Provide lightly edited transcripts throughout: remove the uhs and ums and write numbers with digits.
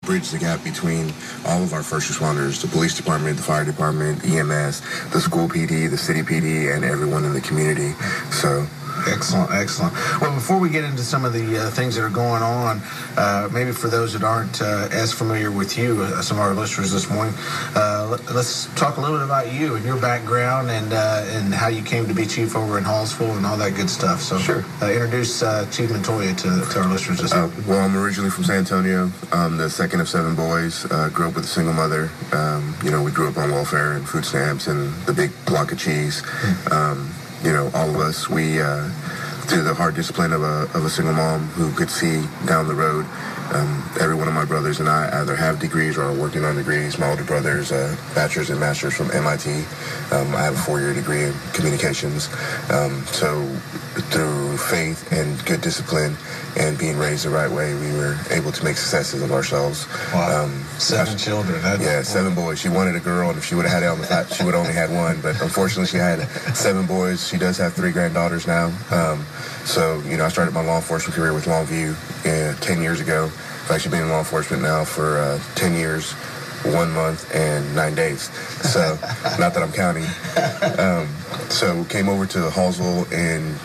bridge the gap between all of our first responders, the police department, the fire department, EMS, the school PD, the city PD, and everyone in the community. So. Excellent, excellent. Well, before we get into some of the things that are going on, maybe for those that aren't as familiar with you, some of our listeners this morning, let's talk a little bit about you and your background and how you came to be chief over in Hallsville and all that good stuff. So, sure. Introduce Chief Montoya to our listeners this morning. Well, I'm originally from San Antonio. I'm the second of 7 boys. Grew up with a single mother. We grew up on welfare and food stamps and the big block of cheese. All of us, we, through the hard discipline of a single mom who could see down the road, every one of my brothers and I either have degrees or are working on degrees. My older brother's bachelor's and master's from MIT. I have a 4-year degree in communications. So through faith and good discipline and being raised the right way, we were able to make successes of ourselves. Wow. 7 children. Yeah, 7 boys. She wanted a girl, and if she would have had it on the flat, she would have only had 1. But unfortunately, she had 7 boys. She does have 3 granddaughters now. I started my law enforcement career with Longview 10 years ago. I've actually been in law enforcement now for 10 years, 1 month, and 9 days. So, not that I'm counting. So came over to Hallsville in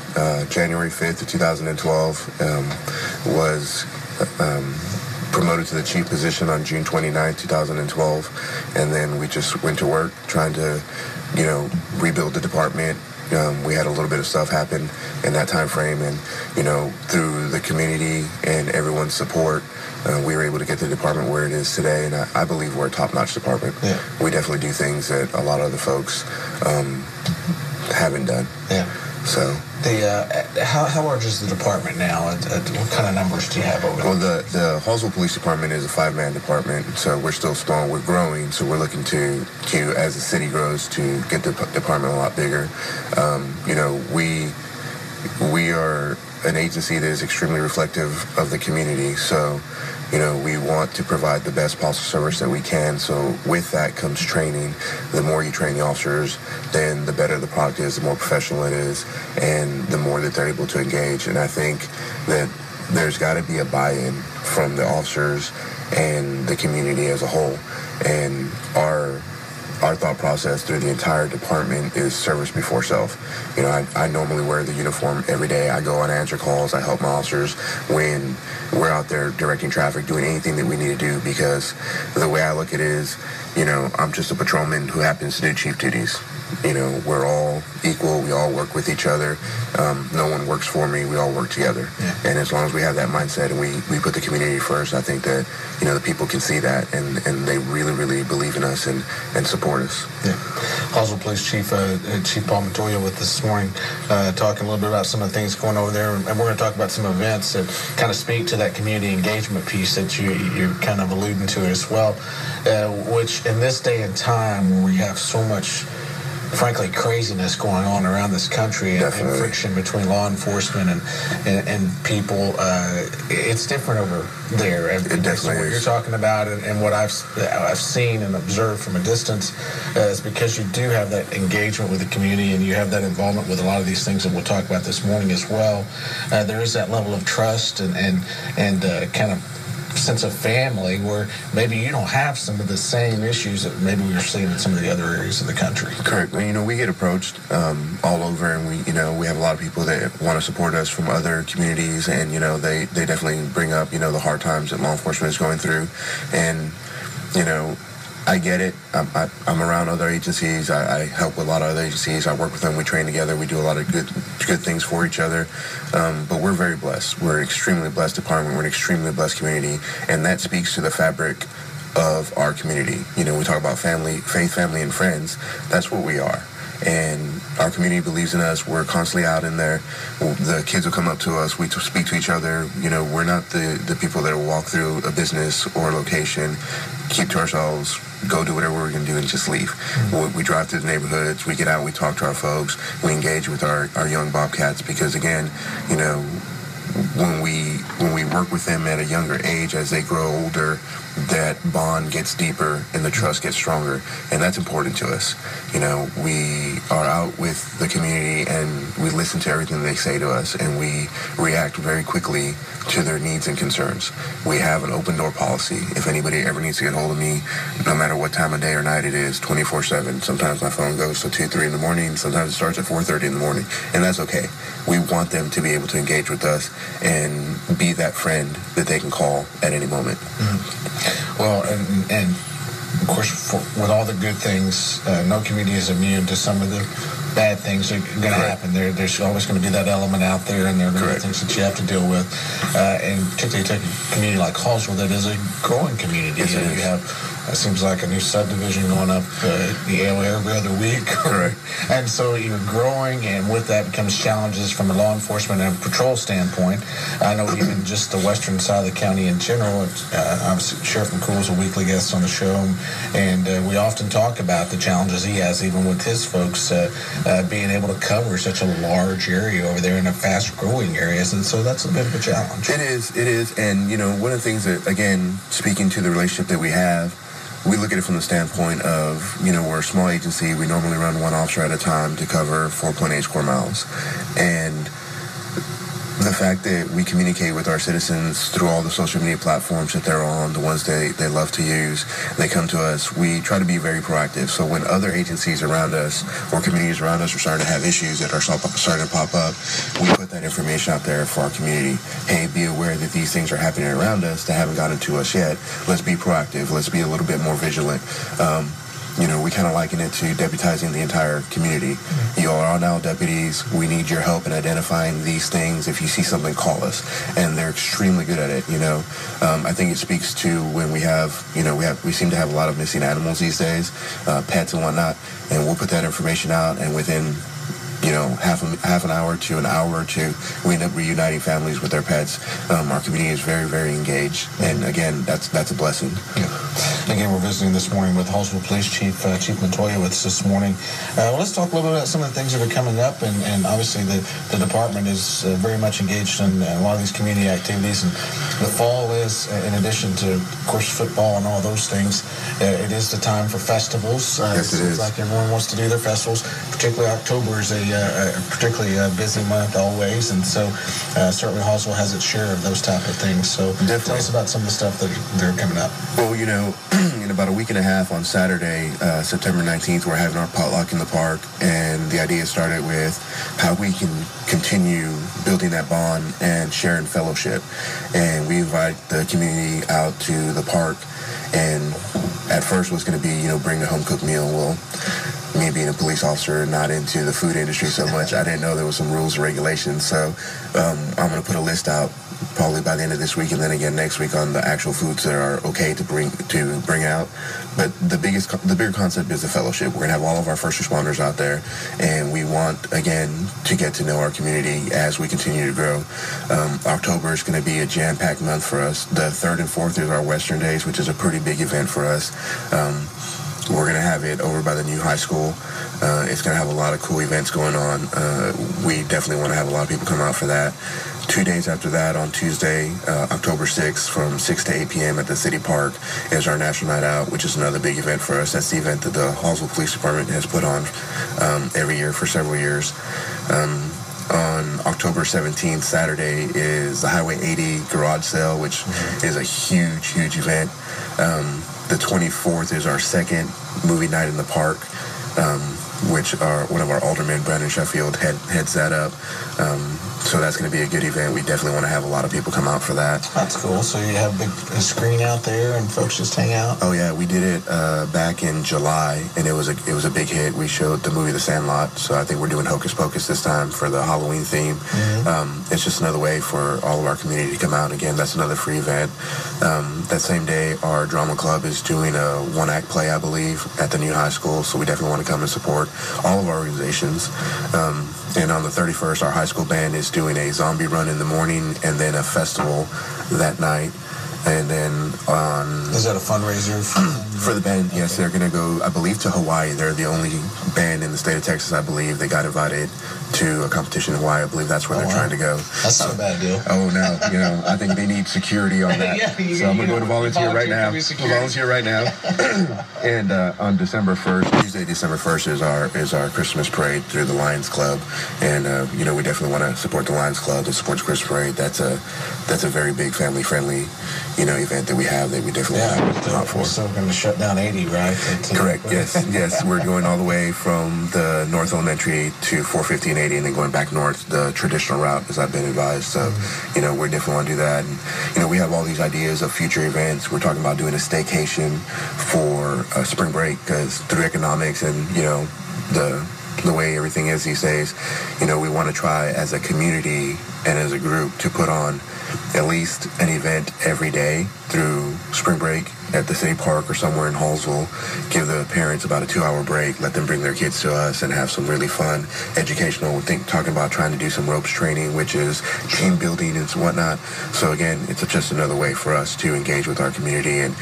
January 5th of 2012. Was promoted to the chief position on June 29th, 2012. And then we just went to work trying to, rebuild the department. We had a little bit of stuff happen in that time frame, and through the community and everyone's support, we were able to get the department where it is today, and I believe we're a top-notch department. Yeah. We definitely do things that a lot of other folks haven't done. Yeah. So how large is the department now? What kind of numbers do you have over there? Well, the Hallsville Police Department is a 5-man department, so we're still small. We're growing, so we're looking to as the city grows, to get the department a lot bigger. We are an agency that is extremely reflective of the community, so we want to provide the best possible service that we can. So with that comes training. The more you train the officers, then the better the product is, the more professional it is, and the more that they're able to engage. And I think that there's got to be a buy-in from the officers and the community as a whole. And our thought process through the entire department is service before self. I normally wear the uniform every day. I go on answer calls. I help my officers when we're out there directing traffic, doing anything that we need to do, because the way I look at it is, I'm just a patrolman who happens to do chief duties. We're all equal. We all work with each other. No one works for me. We all work together. Yeah. And as long as we have that mindset and we put the community first, I think that, the people can see that and they really, really believe in us and support us. Yeah. Hallsville Police Chief Paul Montoya with us this morning, talking a little bit about some of the things going over there. And we're going to talk about some events that kind of speak to that community engagement piece that you're kind of alluding to as well, which in this day and time where we have so much, frankly, craziness going on around this country and friction between law enforcement and people. It's different over there. It definitely so what is. you're talking about and what I've seen and observed from a distance is because you do have that engagement with the community and you have that involvement with a lot of these things that we'll talk about this morning as well. There is that level of trust and kind of sense of family where maybe you don't have some of the same issues that maybe we're seeing in some of the other areas of the country. Correct. We get approached all over, and we have a lot of people that want to support us from other communities, and they definitely bring up the hard times that law enforcement is going through, and I get it. I'm around other agencies. I help with a lot of other agencies. I work with them. We train together. We do a lot of good things for each other. But we're very blessed. We're an extremely blessed department. We're an extremely blessed community. And that speaks to the fabric of our community. We talk about family, faith, family, and friends. That's what we are. And our community believes in us. We're constantly out in there. The kids will come up to us. We speak to each other. We're not the people that will walk through a business or a location, keep to ourselves, go do whatever we're going to do and just leave. Mm-hmm. We drive through the neighborhoods. We get out. We talk to our folks. We engage with our young Bobcats because, again, when we work with them at a younger age, as they grow older, that that bond gets deeper and the trust gets stronger, and that's important to us. You know, we are out with the community and we listen to everything they say to us, and we react very quickly to their needs and concerns. We have an open door policy. If anybody ever needs to get hold of me, no matter what time of day or night it is, 24/7. Sometimes my phone goes to 2, 3 in the morning. Sometimes it starts at 4:30 in the morning, and that's okay. We want them to be able to engage with us and be that friend that they can call at any moment. Mm-hmm. Well, and of course, with all the good things, no community is immune to some of the bad things that are going to happen. There's always going to be that element out there, and there are going to be things that you have to deal with. And particularly take a community like Hallsville that is a growing community. Yes, you have, it seems like a new subdivision going up every other week. Correct. And so you're growing, and with that comes challenges from a law enforcement and patrol standpoint. I know even just the western side of the county in general, obviously Sheriff McCool is a weekly guest on the show, and we often talk about the challenges he has even with his folks being able to cover such a large area over there in a fast-growing areas, and so that's a bit of a challenge. It is, and you know, one of the things that, again, speaking to the relationship that we have, we look at it from the standpoint of, you know, we're a small agency. We normally run one officer at a time to cover 4.8 square miles, and the fact that we communicate with our citizens through all the social media platforms that they're on, the ones they love to use, they come to us, we try to be very proactive. So when other agencies around us or communities around us are starting to have issues that are starting to pop up, we put that information out there for our community. Hey, be aware that these things are happening around us that haven't gotten to us yet. Let's be proactive. Let's be a little bit more vigilant. You know, we kind of liken it to deputizing the entire community. You are now deputies. We need your help in identifying these things. If you see something, call us. And they're extremely good at it, you know. I think it speaks to when we have, you know, we seem to have a lot of missing animals these days, pets and whatnot, and we'll put that information out, and within, you know, half an hour to an hour or two, we end up reuniting families with their pets. Our community is very, very engaged, and again, that's a blessing. Yeah. Again, we're visiting this morning with Hallsville Police Chief Montoya with us this morning. Let's talk a little bit about some of the things that are coming up, and obviously the department is very much engaged in a lot of these community activities, and the fall is, in addition to, of course, football and all those things, it is the time for festivals. Yes, it is. Like everyone wants to do their festivals, particularly October is a particularly busy month always, and so certainly Hallsville has its share of those type of things. So tell us about some of the stuff that are coming up. Well, you know, in about a week and a half on Saturday, September 19th, we're having our potluck in the park, and the idea started with how we can continue building that bond and sharing fellowship. And we invite the community out to the park, and at first was going to be, you know, bring a home-cooked meal. Well, me being a police officer, not into the food industry so much, I didn't know there was some rules and regulations. So I'm going to put a list out probably by the end of this week, and then again next week, on the actual foods that are okay to bring out. But the bigger concept is the fellowship. We're going to have all of our first responders out there, and we want, again, to get to know our community as we continue to grow. October is going to be a jam-packed month for us. The 3rd and 4th is our Western Days, which is a pretty big event for us. We're going to have it over by the new high school. It's going to have a lot of cool events going on. We definitely want to have a lot of people come out for that. 2 days after that, on Tuesday, October 6th, from 6 to 8 p.m. at the City Park, is our National Night Out, which is another big event for us. That's the event that the Hallsville Police Department has put on every year for several years. On October 17th, Saturday, is the Highway 80 garage sale, which is a huge, huge event. The 24th is our second movie night in the park, which one of our aldermen, Brandon Sheffield, heads that up. So that's going to be a good event. We definitely want to have a lot of people come out for that. That's cool. So you have a screen out there and folks just hang out? Oh yeah, we did it back in July, and it was a big hit. We showed the movie The Sandlot, so I think we're doing Hocus Pocus this time for the Halloween theme. Mm-hmm. It's just another way for all of our community to come out. Again, that's another free event. That same day, our drama club is doing a one-act play, I believe, at the new high school, so we definitely want to come and support all of our organizations. And on the 31st, our high school band is doing a zombie run in the morning, and then a festival that night. And then on the Is that a fundraiser for the band? Yes, they're going to go, I believe, to Hawaii. They're the only band in the state of Texas, I believe. They got invited to a competition in Hawaii. I believe that's where they're trying to go. That's not a bad deal. Oh, no. I think they need security on that. So I'm going to go to volunteer right now. And on December 1st, Tuesday, December 1st is our Christmas parade through the Lions Club. And, we definitely want to support the Lions Club and support the Christmas parade. That's a very big family-friendly, event that we have that we definitely want to come out for. We're still going to shut down 80, right? Correct, yes. We're going all the way from the North Elementary to 450 and 80 and then going back north, the traditional route, as I've been advised. So, we definitely want to do that. And, we have all these ideas of future events. We're talking about doing a staycation for spring break because through economics and, the way everything is these days, we want to try as a community and as a group to put on at least an event every day through spring break at the city park or somewhere in Hallsville, give the parents about a 2-hour break, let them bring their kids to us and have some really fun educational, talking about trying to do some ropes training, which is team building and whatnot. So again, it's just another way for us to engage with our community and,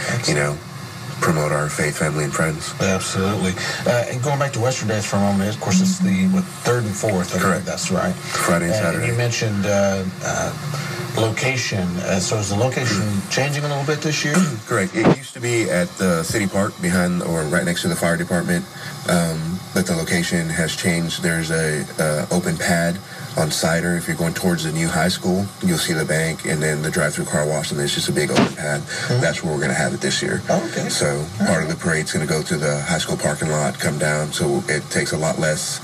promote our faith, family, and friends. Absolutely. And going back to Western Dance for a moment, of course, it's the 3rd and 4th. Correct. That's right. Friday and Saturday. And you mentioned location. So is the location changing a little bit this year? Correct. It used to be at the city park behind or right next to the fire department, but the location has changed. There's a open pad on Cider. If you're going towards the new high school, you'll see the bank and then the drive-through car wash, and there's just a big open pad. That's where we're going to have it this year. Oh, okay. So part of the parade's going to go to the high school parking lot, come down, so it takes a lot less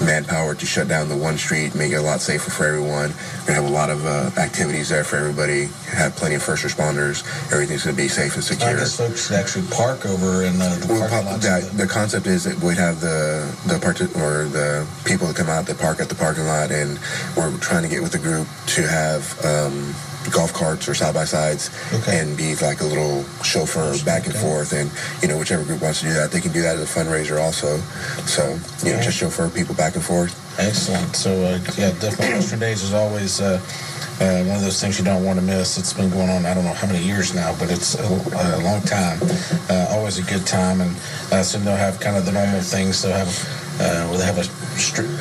manpower to shut down the one street, make it a lot safer for everyone. We're going to have a lot of activities there for everybody, have plenty of first responders. Everything's going to be safe and secure. I guess folks should actually park over in the parking lot. The concept is that we'd have the people that come out that park at the parking lot, and we're trying to get with the group to have golf carts or side-by-sides and be like a little chauffeur back and forth, and whichever group wants to do that, they can do that as a fundraiser also. So just chauffeur people back and forth. Excellent. So definitely Western Days is always one of those things you don't want to miss. It's been going on I don't know how many years now, but it's a long time. Always a good time, and soon they'll have kind of the normal things. They'll have a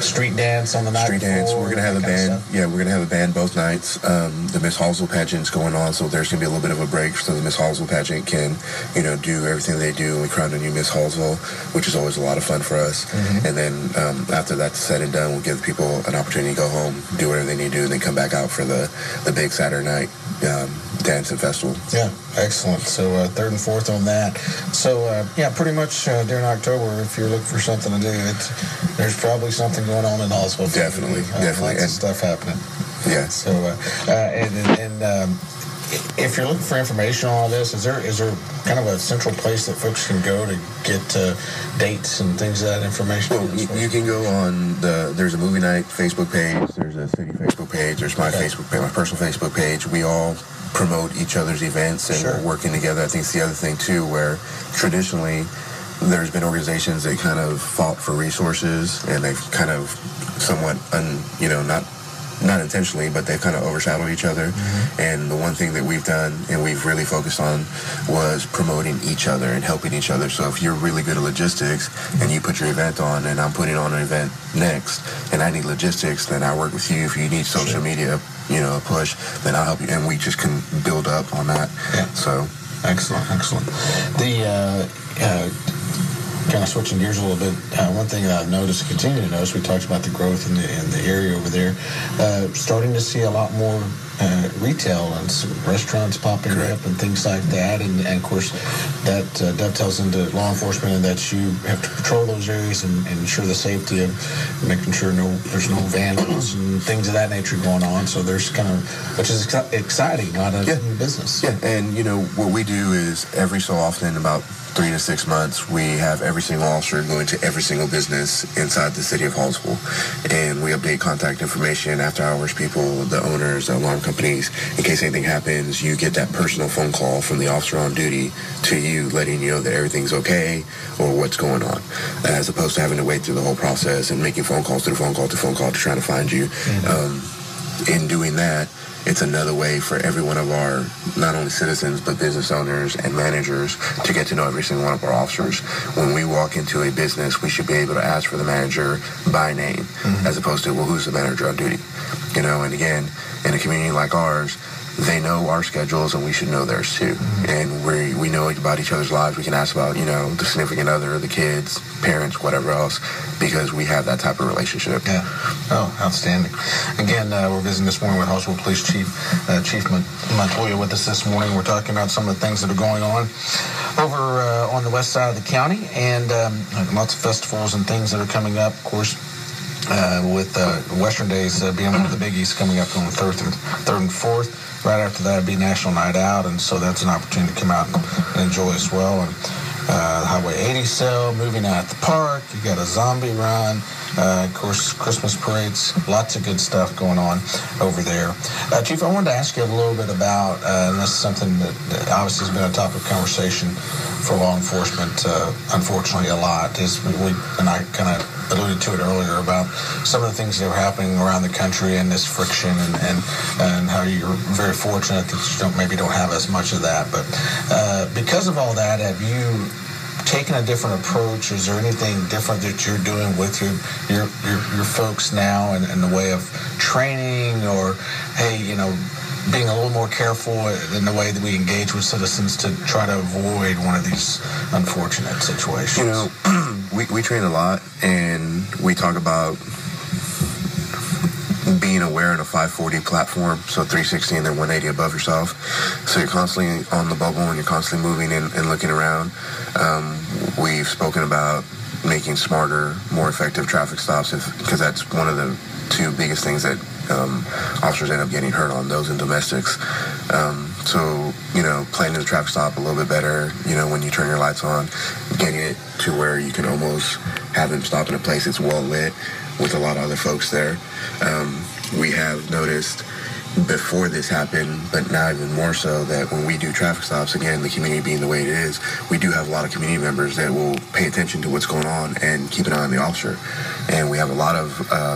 street dance on the night. Street dance. We're gonna have a band. Yeah, we're gonna have a band both nights. The Miss Hallsville pageant's going on, so there's gonna be a little bit of a break so the Miss Hallsville pageant can, do everything they do, and we crown a new Miss Hallsville, which is always a lot of fun for us. And then after that's said and done, we'll give people an opportunity to go home, do whatever they need to do, and then come back out for the big Saturday night dance and festival. Yeah, excellent. So 3rd and 4th on that. So pretty much during October, if you're looking for something to do, there's probably something going on in Hallsville. Definitely. Lots of stuff happening. Yeah. So and if you're looking for information on all this, is there kind of a central place that folks can go to get dates and things of that information? Well, you can go on there's a movie night Facebook page, there's a city Facebook page, there's my Facebook page, my personal Facebook page. We all promote each other's events and we're working together. I think it's the other thing too, where traditionally there's been organizations that kind of fought for resources, and they've kind of somewhat not intentionally, but they've kind of overshadowed each other. And the one thing that we've done and we've really focused on was promoting each other and helping each other. So if you're really good at logistics and you put your event on, and I'm putting on an event next, and I need logistics, then I work with you. If you need social media, a push, then I'll help you, and we just can build up on that. So excellent. The kind of switching gears a little bit, one thing that I've noticed, continue to notice, we talked about the growth in the area over there, starting to see a lot more retail and some restaurants popping up and things like that, and of course that dovetails into law enforcement, and that you have to patrol those areas and ensure the safety of making sure there's no vandals and things of that nature going on. So there's kind of, which is exciting, a lot of new business. Yeah, and what we do is every so often, about 3 to 6 months, we have every single officer going to every single business inside the city of Hallsville, and we update contact information, after hours people, the owners, the alarm companies. In case anything happens, you get that personal phone call from the officer on duty to you, letting you know that everything's okay or what's going on, as opposed to having to wait through the whole process and making phone calls to phone call to phone call to try to find you. In doing that, it's another way for every one of our, not only citizens, but business owners and managers to get to know every single one of our officers. When we walk into a business, we should be able to ask for the manager by name, as opposed to, well, who's the manager on duty? You know, and again, in a community like ours, they know our schedules and we should know theirs too. And we know about each other's lives. We can ask about, you know, the significant other, the kids, parents, whatever else, because we have that type of relationship. Yeah. Oh, outstanding. Again, we're visiting this morning with Hallsville Police Chief Montoya with us this morning. We're talking about some of the things that are going on over on the west side of the county, and lots of festivals and things that are coming up, of course. With Western Days being one of the biggies coming up on the 3rd and 4th. Right after that, it'd be National Night Out, and so that's an opportunity to come out and enjoy as well. And Highway 80 sale, moving out at the park. You got a zombie run, of course, Christmas parades. Lots of good stuff going on over there. Chief, I wanted to ask you a little bit about, and this is something that obviously has been a topic of conversation for law enforcement, unfortunately, a lot. And I kind of alluded to it earlier about some of the things that are happening around the country and this friction and how you're very fortunate that you maybe don't have as much of that. But because of all that, have you taken a different approach? Is there anything different that you're doing with your folks now in the way of training, or, hey, you know, being a little more careful in the way that we engage with citizens to try to avoid one of these unfortunate situations? You know, we train a lot, and we talk about being aware in a 540 platform, so 360 and then 180 above yourself. So you're constantly on the bubble and you're constantly moving and looking around. We've spoken about making smarter, more effective traffic stops, because that's one of the two biggest things that officers end up getting hurt on, those and domestics. So, you know, planning the traffic stop a little bit better, you know, when you turn your lights on, getting it to where you can almost have them stop in a place that's well lit with a lot of other folks there. We have noticed before this happened, but now even more so, that when we do traffic stops, again, the community being the way it is, we do have a lot of community members that will pay attention to what's going on and keep an eye on the officer. And we have a lot of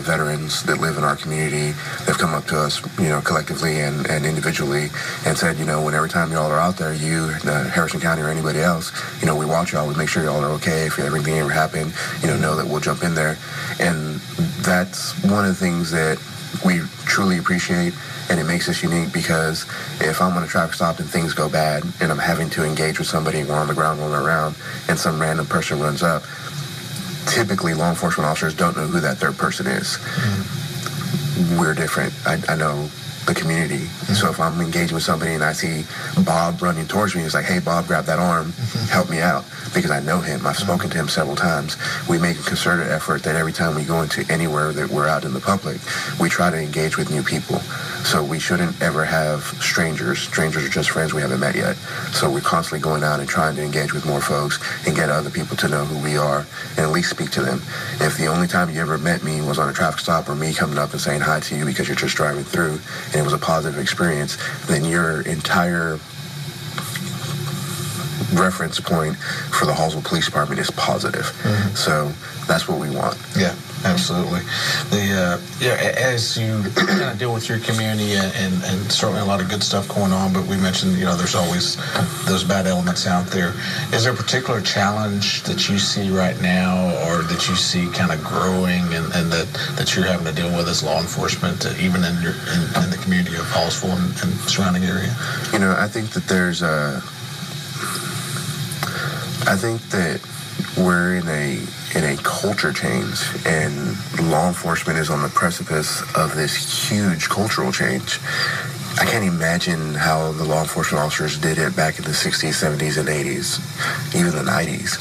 veterans that live in our community that have come up to us, you know, collectively and individually, and said, you know, when every time y'all are out there, you, Harrison County or anybody else, you know, we watch y'all, we make sure y'all are okay. If everything ever happened, you know that we'll jump in there. And that's one of the things that we truly appreciate. And it makes us unique, because if I'm on a traffic stop and things go bad and I'm having to engage with somebody, we're on the ground rolling around, and some random person runs up, typically law enforcement officers don't know who that third person is. We're different. I know the community. So if I'm engaging with somebody and I see Bob running towards me, it's like, hey, Bob, grab that arm, help me out, because I know him. I've spoken to him several times. We make a concerted effort that every time we go into anywhere that we're out in the public, we try to engage with new people. So we shouldn't ever have strangers. Strangers are just friends we haven't met yet. So we're constantly going out and trying to engage with more folks and get other people to know who we are and at least speak to them. If the only time you ever met me was on a traffic stop, or me coming up and saying hi to you because you're just driving through and it was a positive experience, then your entire reference point for the Hallsville Police Department is positive. So that's what we want. Yeah, absolutely. As you kind of deal with your community, and certainly a lot of good stuff going on, but we mentioned, you know, there's always those bad elements out there. Is there a particular challenge that you see right now, or that you see kind of growing, and that you're having to deal with as law enforcement, even in the community of Hallsville and surrounding area? You know, I think that we're in a culture change, and law enforcement is on the precipice of this huge cultural change. I can't imagine how the law enforcement officers did it back in the 60s, 70s, and 80s, even the 90s.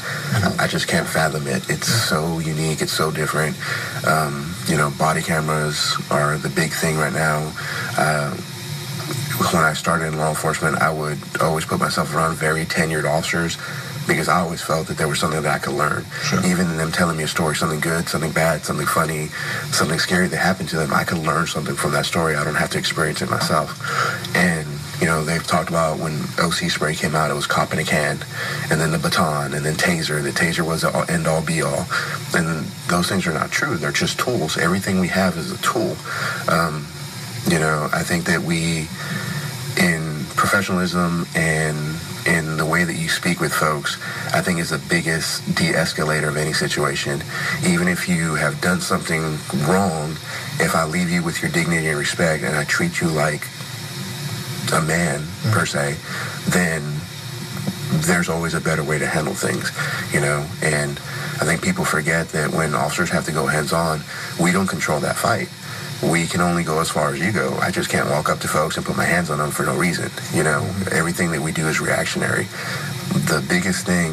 I just can't fathom it. It's so unique. It's so different. You know, body cameras are the big thing right now. When I started in law enforcement, I would always put myself around very tenured officers, because I always felt that there was something that I could learn. Sure. Even in them telling me a story, something good, something bad, something funny, something scary that happened to them, I could learn something from that story. I don't have to experience it myself. And, you know, they've talked about when OC spray came out, it was cop in a can, and then the baton, and then taser. The taser was the end-all, be-all. And those things are not true. They're just tools. Everything we have is a tool. I think that we, in professionalism and in the way that you speak with folks, I think is the biggest de-escalator of any situation. Even if you have done something wrong, if I leave you with your dignity and respect and I treat you like a man, per se, then there's always a better way to handle things, and I think people forget that when officers have to go hands-on, we don't control that fight. We can only go as far as you go. I just can't walk up to folks and put my hands on them for no reason. Everything that we do is reactionary. The biggest thing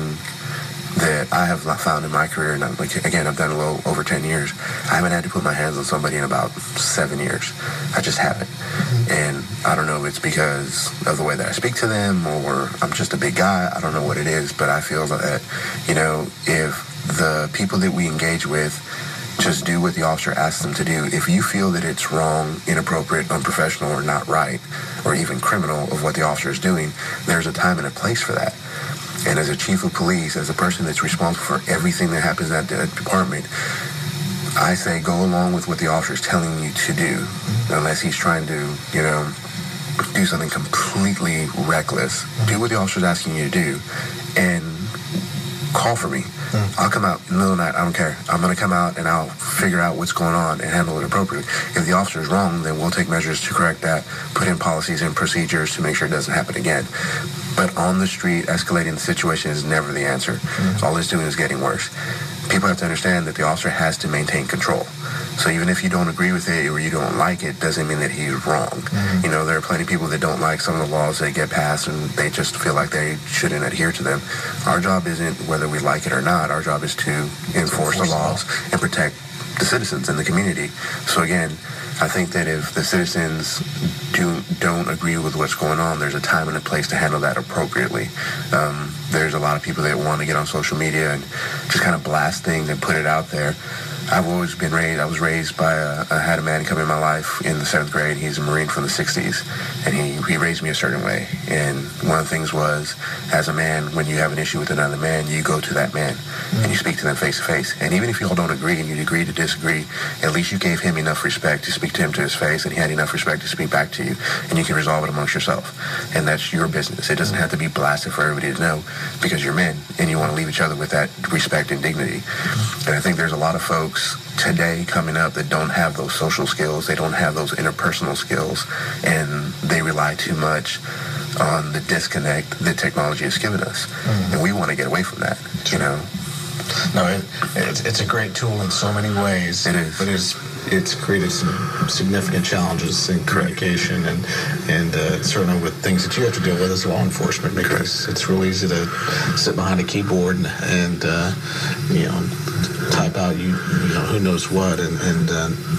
that I have found in my career, and again, I've done a little over 10 years, I haven't had to put my hands on somebody in about 7 years. I just haven't. And I don't know if it's because of the way that I speak to them or I'm just a big guy. I don't know what it is, but I feel that, if the people that we engage with just do what the officer asks them to do. If you feel that it's wrong, inappropriate, unprofessional, or not right, or even criminal of what the officer is doing, there's a time and a place for that. And as a chief of police, as a person that's responsible for everything that happens in that department, I say go along with what the officer is telling you to do, unless he's trying to, do something completely reckless. Do what the officer is asking you to do, and call for me. I'll come out in the middle of the night. I don't care. I'm going to come out and I'll figure out what's going on and handle it appropriately. If the officer is wrong, then we'll take measures to correct that, put in policies and procedures to make sure it doesn't happen again. But on the street, escalating the situation is never the answer. All it's doing is getting worse. People have to understand that the officer has to maintain control. So even if you don't agree with it or you don't like it, doesn't mean that he's wrong. There are plenty of people that don't like some of the laws that get passed and they just feel like they shouldn't adhere to them. Our job isn't whether we like it or not. Our job is to enforce the laws and protect the citizens in the community. So again, I think that if the citizens don't agree with what's going on, there's a time and a place to handle that appropriately. There's a lot of people that want to get on social media and just kind of blast things and put it out there. I've always been raised, I was raised by I had a man come in my life in the 7th grade. He's a Marine from the 60s, and he raised me a certain way. And one of the things was, as a man, when you have an issue with another man, you go to that man and you speak to them face to face. And even if you all don't agree and you agree to disagree, at least you gave him enough respect to speak to him to his face, and he had enough respect to speak back to you, and you can resolve it amongst yourself. And that's your business. It doesn't have to be blasted for everybody to know, because you're men and you want to leave each other with that respect and dignity. And I think there's a lot of folks today coming up that don't have those social skills, they don't have those interpersonal skills, and they rely too much on the disconnect that technology has given us. And we want to get away from that, No, it's a great tool in so many ways. It is. But it's created some significant challenges in communication and certainly with things that you have to deal with as law enforcement, because it's real easy to sit behind a keyboard and type out who knows what and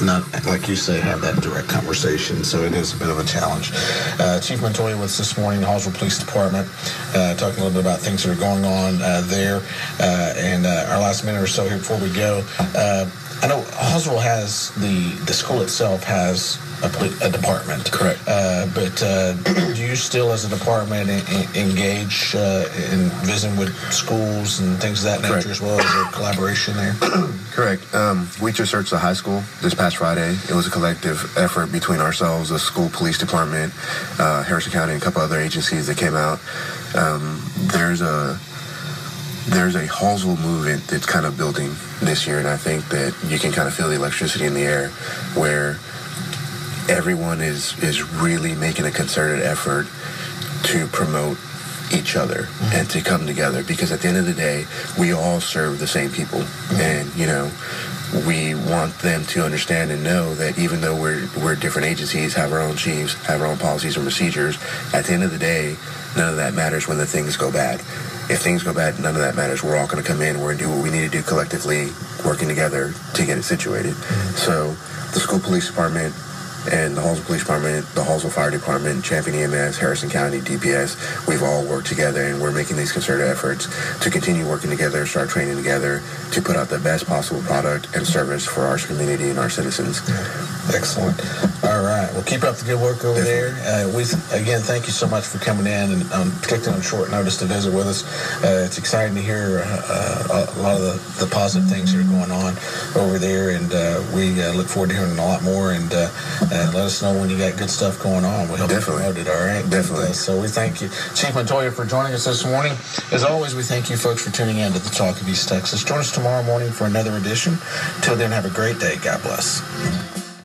not, like you say, have that direct conversation. So it is a bit of a challenge. Chief Montoya with us this morning, Hallsville Police Department, talking a little bit about things that are going on there. And our last minute or so here before we go, I know Hallsville has the school itself has a department. Correct. But do you still, as a department, engage in visiting with schools and things of that nature? Correct. As well? As a collaboration there? Correct. We just searched the high school this past Friday. It was a collective effort between ourselves, the school police department, Harrison County, and a couple other agencies that came out. There's a Hallsville movement that's kind of building this year, and I think that you can kind of feel the electricity in the air, where everyone is really making a concerted effort to promote each other and to come together, because at the end of the day, we all serve the same people. And we want them to understand and know that even though we're different agencies, have our own chiefs, have our own policies and procedures, at the end of the day, none of that matters when the things go bad. If things go bad, none of that matters. We're all going to come in, we're going to do what we need to do collectively, working together to get it situated. So the school police department and the Hallsville Police Department, the Hallsville Fire Department, Champion EMS, Harrison County, DPS, we've all worked together, and we're making these concerted efforts to continue working together, start training together, to put out the best possible product and service for our community and our citizens. Excellent. All right. Well, keep up the good work over there. Again, thank you so much for coming in, and particularly on short notice to visit with us. It's exciting to hear a lot of the positive things that are going on over there, and we look forward to hearing a lot more. And let us know when you got good stuff going on. We'll help you promote it. All right. Definitely. So we thank you, Chief Montoya, for joining us this morning. As always, we thank you folks for tuning in to the Talk of East Texas. Join us tomorrow morning for another edition. Till then, have a great day. God bless.